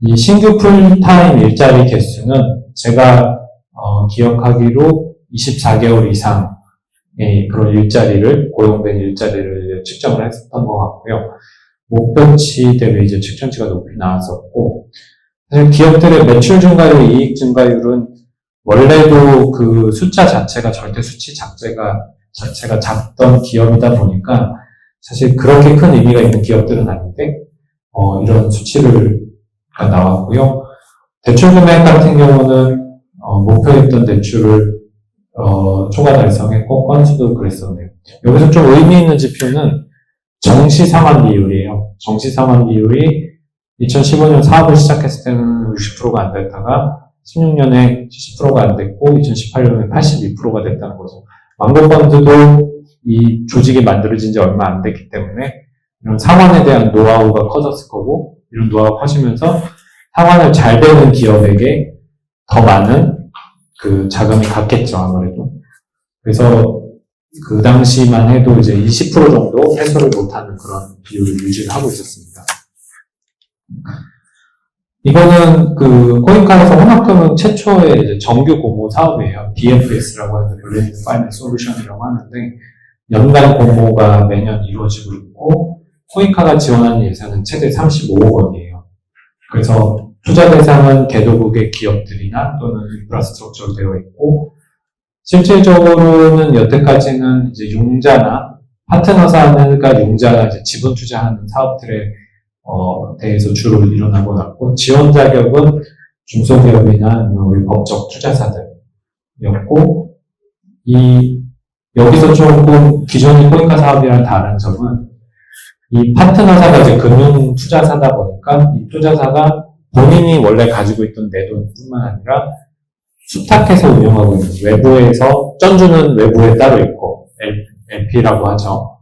이 신규 풀타임 일자리 개수는 제가 기억하기로 24개월 이상의 그런 고용된 일자리를 측정을 했었던 것 같고요. 목표치 대비 이제 측정치가 높이 나왔었고, 사실 기업들의 매출 증가율, 이익 증가율은 원래도 그 숫자 자체가 절대 수치 자체가 작던 기업이다 보니까 사실 그렇게 큰 의미가 있는 기업들은 아닌데 이런 수치가 나왔고요. 대출 금액 같은 경우는 목표했던 대출을 초과 달성했고 건수도 그랬었네요. 여기서 좀 의미 있는 지표는 정시상환 비율이에요. 정시상환 비율이 2015년 사업을 시작했을 때는 60%가 안 됐다가 16년에 70%가 안 됐고 2018년에 82%가 됐다는 거죠. 망고펀드도 이 조직이 만들어진 지 얼마 안 됐기 때문에 이런 상환에 대한 노하우가 커졌을 거고 이런 노하우가 커지면서 상환을 잘 되는 기업에게 더 많은 그 자금이 갔겠죠, 아무래도. 그래서 그 당시만 해도 이제 20% 정도 회수를 못하는 그런 비율을 유지를 하고 있었습니다. 이거는 코인카에서 혼합금융 최초의 이제 정규 공모 사업이에요. BFS라고 하는 블렌드 파이낸스 솔루션이라고 하는데 연간 공모가 매년 이루어지고 있고 코이카가 지원하는 예산은 최대 35억 원이에요. 그래서 투자 대상은 개도국의 기업들이나 또는 인프라스트럭처로 되어 있고, 실질적으로는 여태까지는 이제 융자나 파트너사가 융자나 이제 지분 투자하는 사업들에 대해서 주로 일어나고 났고, 지원 자격은 중소기업이나 우리 법적 투자사들이었고, 여기서 조금 기존의 코이카 사업이랑 다른 점은 이 파트너사가 이제 금융 투자사다 보니까 이 투자사가 본인이 원래 가지고 있던 내돈뿐만 아니라 수탁해서 운영하고 있는 외부에서 쩐주는 외부에 따로 있고 LP라고 하죠.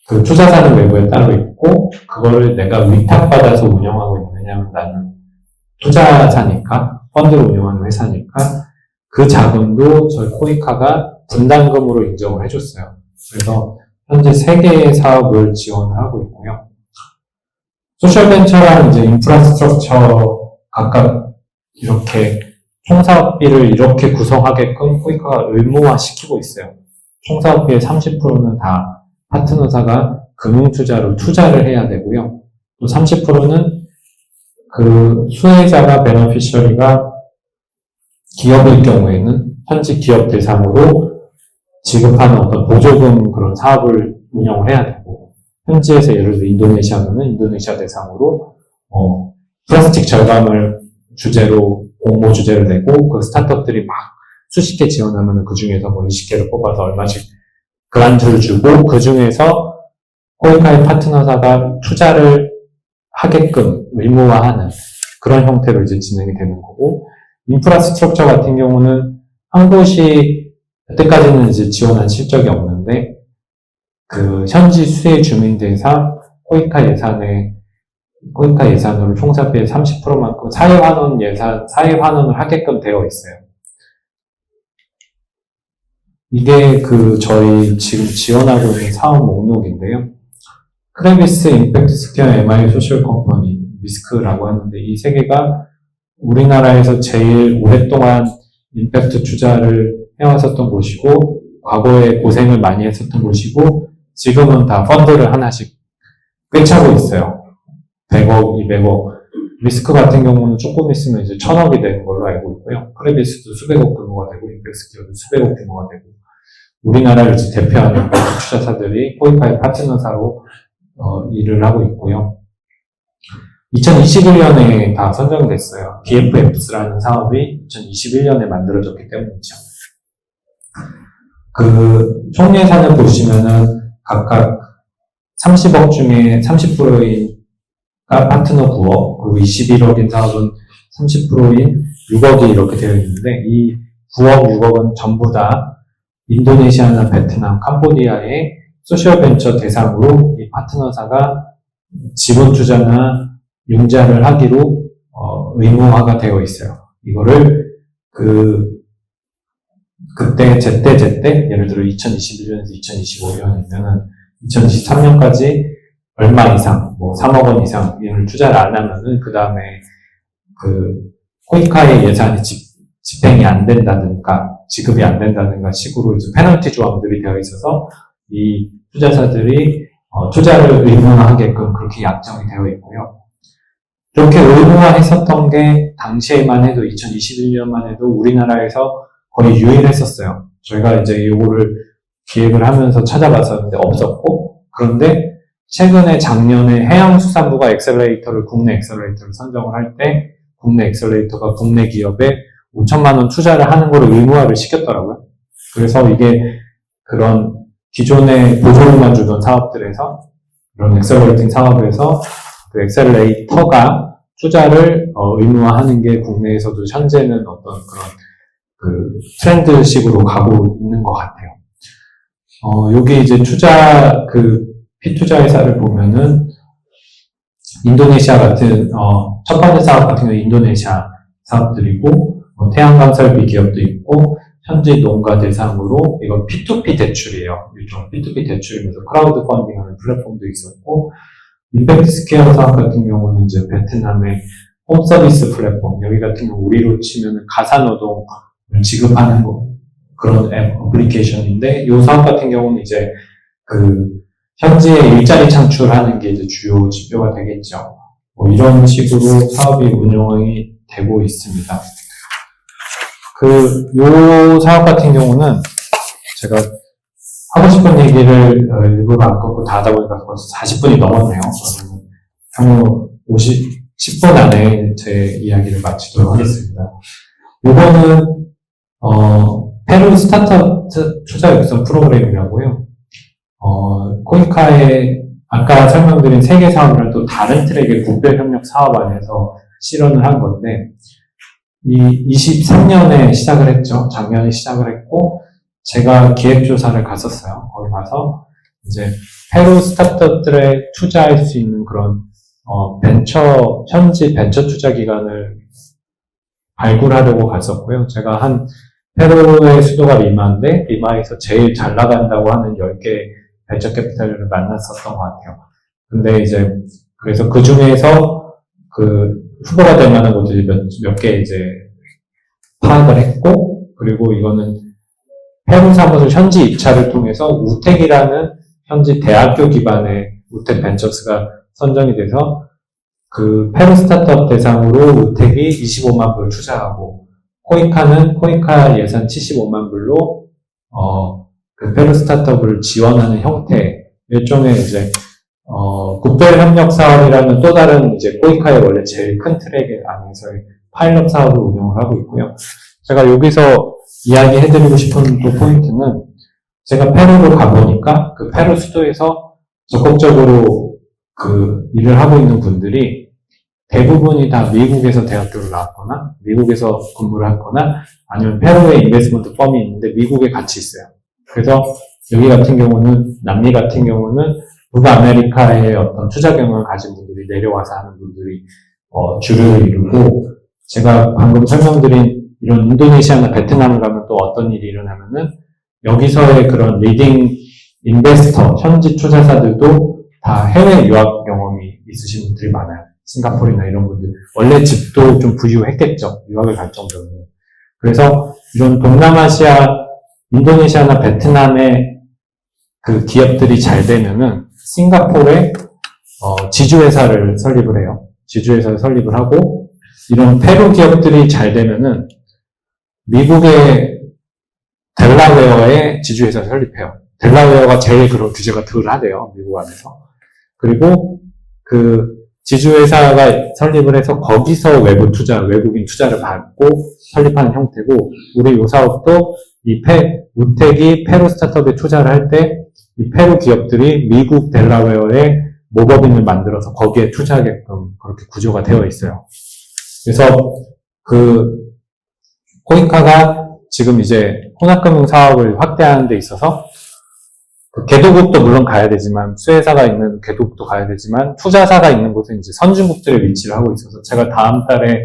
그 투자사는 외부에 따로 있고 그거를 내가 위탁받아서 운영하고 있는, 왜냐하면 나는 투자사니까 펀드를 운영하는 회사니까 그 자금도 저희 코이카가 분담금으로 인정을 해줬어요. 그래서 현재 3개의 사업을 지원을 하고 있고요. 소셜벤처랑 이제 인프라스트럭처 각각 이렇게 총사업비를 이렇게 구성하게끔 코이카가 의무화시키고 있어요. 총사업비의 30%는 다 파트너사가 금융투자로 투자를 해야 되고요. 또 30%는 그 수혜자가 베너피셔리가 기업일 경우에는 현지 기업 대상으로 지급하는 어떤 보조금 그런 사업을 운영을 해야 되고, 현지에서 예를 들어 인도네시아는 인도네시아 대상으로 플라스틱 절감을 주제로 공모 주제를 내고 그 스타트업들이 막 수십 개 지원하면 그 중에서 뭐 20개를 뽑아서 얼마씩 그란트를 주고 그 중에서 코이카의 파트너사가 투자를 하게끔 의무화하는 그런 형태로 이제 진행이 되는 거고, 인프라스트럭처 같은 경우는 한 곳이 여태까지는 이제 지원한 실적이 없는데 그 현지 수혜 주민 대상 코이카 예산으로 총사비의 30%만큼 사회 환원을 하게끔 되어 있어요. 이게 저희 지금 지원하고 있는 사업 목록인데요. 크레비스, 임팩트 스퀘어, MI 소셜 컴퍼니, 미스크라고 하는데 이 3개가 우리나라에서 제일 오랫동안 임팩트 투자를 해왔었던 곳이고, 과거에 고생을 많이 했었던 곳이고, 지금은 다 펀드를 하나씩 꿰차고 있어요. 100억, 200억. 미스크 같은 경우는 조금 있으면 이제 1000억이 되는 걸로 알고 있고요. 크레비스도 수백억 규모가 되고, 임팩트 스퀘어도 수백억 규모가 되고, 우리나라를 이제 대표하는 투자사들이 코이카의 파트너사로 일을 하고 있고요. 2021년에 다 선정됐어요. BFFS라는 사업이 2021년에 만들어졌기 때문이죠. 총 예산을 보시면은 각각 30억 중에 30%가 파트너 9억, 그리고 21억인 사업은 30%인 6억이 이렇게 되어 있는데, 이 9억, 6억은 전부 다 인도네시아나 베트남, 캄보디아의 소셜벤처 대상으로 이 파트너사가 지분 투자나 융자를 하기로 의무화가 되어 있어요. 이거를 그때 제때 예를 들어 2021년에서 2025년이면은 2023년까지 얼마 이상, 뭐 3억 원 이상 이를 투자를 안 하면은 그 다음에 코이카의 예산이 집행이 안 된다든가 지급이 안 된다든가 식으로 이제 페널티 조항들이 되어 있어서 이 투자사들이 투자를 의무화하게끔 그렇게 약정이 되어 있고요. 이렇게 의무화했었던 게 당시에만 해도 2021년만 해도 우리나라에서 거의 유일했었어요. 저희가 이제 이거를 기획을 하면서 찾아봤었는데 없었고, 그런데 최근에 작년에 해양수산부가 국내 엑셀러레이터를 선정을 할 때 국내 엑셀러레이터가 국내 기업에 5천만 원 투자를 하는 거를 의무화를 시켰더라고요. 그래서 이게 그런 기존에 보조금만 주던 사업들에서 이런 엑셀러레이팅 사업에서 그 엑셀러레이터가 투자를 의무화하는 게 국내에서도 현재는 어떤 그런 트렌드식으로 가고 있는 것 같아요. 여기 이제 피투자 회사를 보면은 인도네시아 같은 첫 번째 사업 같은 경우는 인도네시아 사업들이고, 태양광 설비 기업도 있고, 현지 농가 대상으로 이건 P2P 대출이에요. 일종 P2P 대출이면서 크라우드 펀딩하는 플랫폼도 있었고, 임팩트 스퀘어 사업 같은 경우는 이제 베트남의 홈 서비스 플랫폼, 여기 같은 경우 우리로 치면 가사노동을 지급하는 그런 애플리케이션인데, 이 사업 같은 경우는 이제 현지에 일자리 창출하는 게 이제 주요 지표가 되겠죠. 뭐 이런 식으로 사업이 운영이 되고 있습니다. 요 사업 같은 경우는 제가 하고 싶은 얘기를 일부러 안 끊고 다 하다 보니까 벌써 40분이 넘었네요. 향후 10분 안에 제 이야기를 마치도록 하겠습니다. 요거는, 페루 스타트업 투자 육성 프로그램이라고요. 코이카의 아까 설명드린 세계 사업이랑 또 다른 트랙의 국별 협력 사업 안에서 실현을 한 건데, 23년에 시작을 했죠. 작년에 시작을 했고, 제가 기획조사를 갔었어요. 거기 가서 이제 페루 스타트업들에 투자할 수 있는 그런 현지 벤처 투자 기관을 발굴하려고 갔었고요. 제가 페루의 수도가 리마인데, 리마에서 제일 잘 나간다고 하는 10개 벤처 캐피탈을 만났었던 것 같아요. 근데 이제, 그래서 그 중에서 후보가 될 만한 곳들이 몇 개 이제 파악을 했고, 그리고 이거는 페루 사무소 현지 입찰을 통해서 우텍이라는 현지 대학교 기반의 우텍 벤처스가 선정이 돼서 페루 스타트업 대상으로 우텍이 25만 불 투자하고 코이카는 코이카 예산 75만 불로 페루 스타트업을 지원하는 형태 일종의 이제 국별 협력 사업이라는 또 다른 이제 코이카의 원래 제일 큰 트랙 안에서의 파일럿 사업을 운영을 하고 있고요. 제가 여기서 이야기해드리고 싶은 또 포인트는 제가 페루로 가보니까 페루 수도에서 적극적으로 일을 하고 있는 분들이 대부분이 다 미국에서 대학교를 나왔거나 미국에서 근무를 했거나 아니면 페루에 인베스트먼트 펌이 있는데 미국에 같이 있어요. 그래서 여기 같은 경우는 남미 같은 경우는 북아메리카의 어떤 투자 경험을 가진 분들이 내려와서 하는 분들이 주를 이루고 제가 방금 설명드린 이런 인도네시아나 베트남을 가면 또 어떤 일이 일어나면은 여기서의 그런 리딩 인베스터, 현지 투자사들도 다 해외 유학 경험이 있으신 분들이 많아요. 싱가포르나 이런 분들. 원래 집도 좀 부유했겠죠. 유학을 갈 정도면. 그래서 이런 동남아시아, 인도네시아나 베트남의 기업들이 잘 되면은 싱가포르에 지주회사를 설립을 해요. 지주회사를 설립을 하고 이런 페루 기업들이 잘 되면은 미국의 델라웨어에 지주회사를 설립해요. 델라웨어가 제일 그런 규제가 덜하대요. 미국 안에서. 그리고 지주회사가 설립을 해서 거기서 외국인 투자를 받고 설립하는 형태고, 우리 요 사업도 우텍이 페루 스타트업에 투자를 할 때, 이 페루 기업들이 미국 델라웨어에 모법인을 만들어서 거기에 투자하게끔 그렇게 구조가 되어 있어요. 그래서 코이카가 지금 이제 혼합금융 사업을 확대하는 데 있어서 개도국도 물론 가야 되지만 수혜사가 있는 개도국도 가야 되지만 투자사가 있는 곳은 이제 선진국들에 위치를 하고 있어서 제가 다음 달에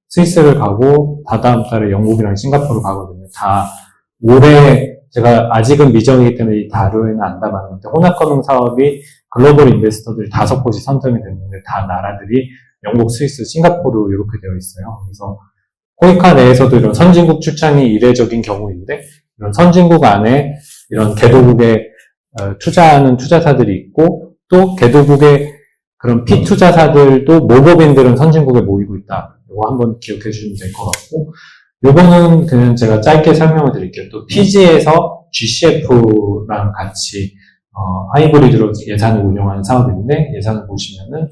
스위스를 가고 다다음 달에 영국이랑 싱가포르 가거든요. 다 올해 제가 아직은 미정이기 때문에 이 자료에는 안 담았는데 혼합금융 사업이 글로벌 인베스터들이 5곳이 선정이 됐는데 다 나라들이 영국, 스위스, 싱가포르 이렇게 되어 있어요. 그래서 코이카 내에서도 이런 선진국 출장이 이례적인 경우인데 이런 선진국 안에 이런 개도국에 투자하는 투자사들이 있고 또 개도국의 그런 피투자사들도 모법인들은 선진국에 모이고 있다. 이거 한번 기억해 주시면 될 것 같고 요거는 그냥 제가 짧게 설명을 드릴게요. 또 피지에서 GCF랑 같이 하이브리드로 예산을 운영하는 사업인데 예산을 보시면은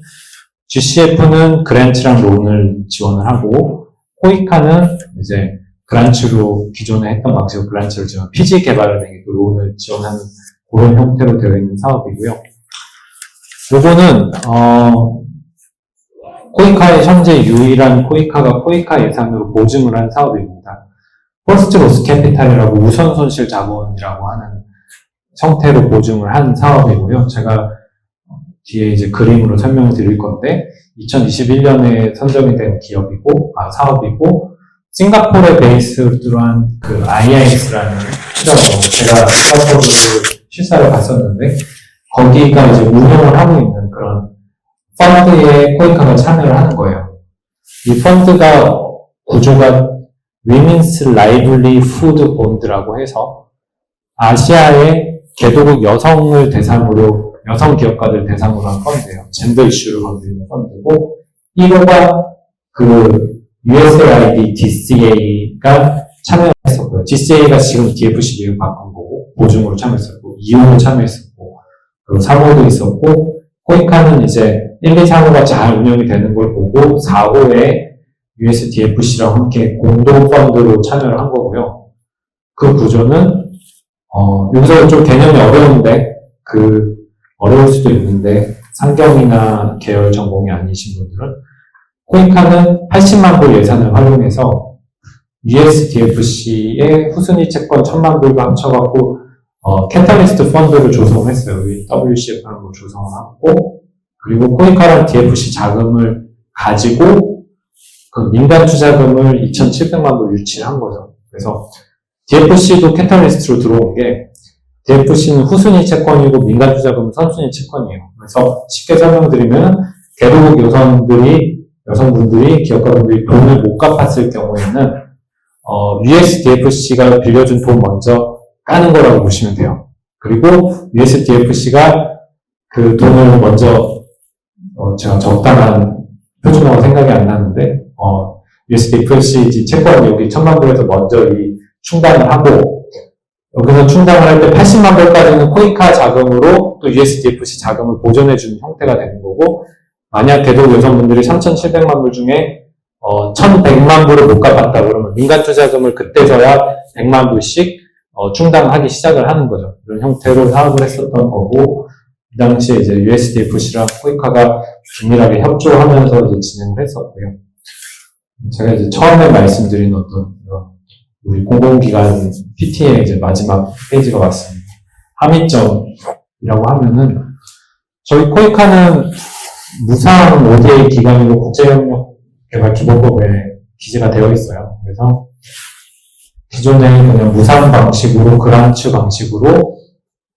GCF는 그랜트랑 론을 지원을 하고 코이카는 이제 그란츠로 기존에 했던 방식으로 그란츠를 지원, 피지 개발을 되게 론을 지원하는 그런 형태로 되어 있는 사업이고요. 요거는 코이카의 현재 유일한 코이카가 코이카 예산으로 보증을 한 사업입니다. 퍼스트 로스 캐피탈이라고 우선 손실 자본이라고 하는 형태로 보증을 한 사업이고요. 제가 뒤에 이제 그림으로 설명을 드릴 건데 2021년에 선정이 된 사업이고 싱가포르에 베이스로 한 IIX라는 투자원, 제가 싱가포르 실사를 갔었는데 거기가 이제 운영을 하고 있는 그런 펀드에 코이카가 참여를 하는 거예요. 이 펀드가 구조가 Women's Livelihood Bond라고 해서 아시아의 개도국 여성을 대상으로 여성 기업가들 대상으로 한 펀드예요. 젠더 이슈를 건드리는 펀드고 1호가 그 USAID DCA가 참여했었고요. DCA가 지금 DFC 이름 바꾼 거고 보증으로 참여했었고 2호도 참여했었고 그리고 3호도 있었고 코이카는 이제 1, 2, 3호가 잘 운영이 되는 걸 보고 4호에 USDFC랑 함께 공동 펀드로 참여를 한 거고요. 그 구조는 여기서 좀 개념이 어려운데 어려울 수도 있는데 상경이나 계열 전공이 아니신 분들은 코이카는 80만 불 예산을 활용해서 USDFC의 후순위 채권 1000만 불과 합쳐갖고 캐탈리스트 펀드를 조성했어요. WCF라는 걸 조성하고 그리고 코이카랑 DFC 자금을 가지고 그 민간 투자금을 2,700만 불 유치를 한 거죠. 그래서 DFC도 캐탈리스트로 들어온 게 DFC는 후순위 채권이고 민간 투자금은 선순위 채권이에요. 그래서 쉽게 설명드리면 개도국 여성분들이 기업가분들이 돈을 못 갚았을 경우에는 USDFC가 빌려준 돈 먼저 까는 거라고 보시면 돼요. 그리고 USDFC가 그 돈을 먼저 제가 적당한 표준어가 생각이 안 나는데 USDFC 채권 여기 1000만 불에서 먼저 이 충당을 하고 여기서 충당을 할 때 80만 불까지는 코이카 자금으로 또 USDFC 자금을 보존해주는 형태가 되는 거고 만약 개도국 여성분들이 3,700만 불 중에 1,100만 불을 못 갚았다 그러면 민간 투자금을 그때서야 100만 불씩 충당하기 시작을 하는 거죠. 이런 형태로 사업을 했었던 거고 그 당시에 이제 USDFC랑 코이카가 긴밀하게 협조하면서 이제 진행을 했었고요. 제가 이제 처음에 말씀드린 우리 공공기관 PT의 이제 마지막 페이지가 왔습니다. 함의점이라고 하면은 저희 코이카는 무상 ODA 기관이고 국제협력개발기본법에 기재가 되어 있어요. 그래서 기존에 그냥 무상 방식으로 그란츠 방식으로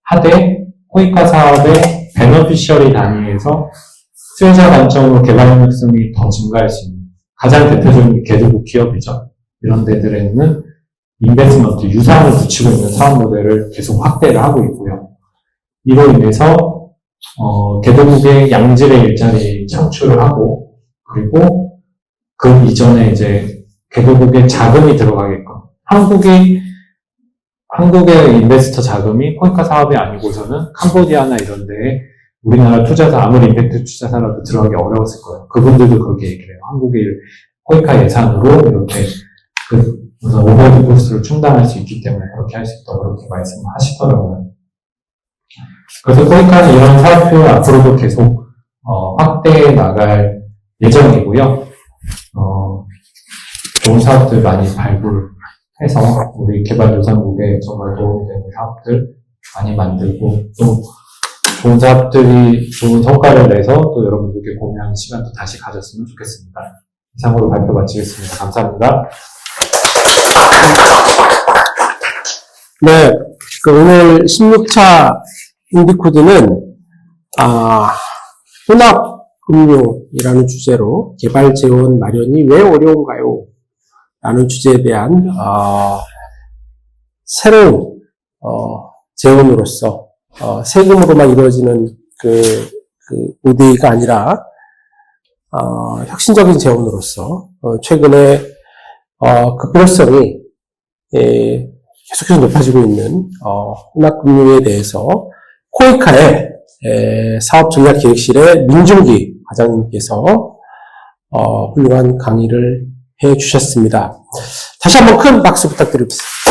하되 코이카 사업의 베너피셔리 단위에서 수혜자 관점으로 개발 협력성이 더 증가할 수 있는 가장 대표적인 게 개도국 기업이죠. 이런 데들에는 인베스먼트, 유상을 붙이고 있는 사업 모델을 계속 확대를 하고 있고요. 이로 인해서 개도국의 양질의 일자리 창출을 하고 그리고 그 이전에 이제 개도국의 자금이 들어가게끔 한국의 인베스터 자금이 코이카 사업이 아니고서는 캄보디아나 이런 데에 우리나라 투자사 아무리 임팩트 투자사라도 들어가기 어려웠을 거예요. 그분들도 그렇게 얘기를 해요. 한국의 코이카 예산으로 이렇게 오버드 코스트를 충당할 수 있기 때문에 그렇게 할 수 있다고 그렇게 말씀을 하시더라고요. 그래서 코이카는 이런 사업을 앞으로도 계속 확대해 나갈 예정이고요. 좋은 사업들 많이 발굴해서 우리 개발도상국에 정말 도움이 되는 사업들 많이 만들고 또 좋은 사업들이 좋은 성과를 내서 또 여러분들께 공유하는 시간도 다시 가졌으면 좋겠습니다. 이상으로 발표 마치겠습니다. 감사합니다. 네, 오늘 16차 인디코드는 혼합금융이라는 주제로 개발 재원 마련이 왜 어려운가요? 라는 주제에 대한 새로운 재원으로서 세금으로만 이루어지는 그 ODA가 아니라 혁신적인 재원으로서 최근에 그 필요성이 계속해서 높아지고 있는 혼합금융에 대해서 코이카의 사업전략기획실의 민중기 과장님께서 훌륭한 강의를 해주셨습니다. 다시 한번 큰 박수 부탁드리겠습니다.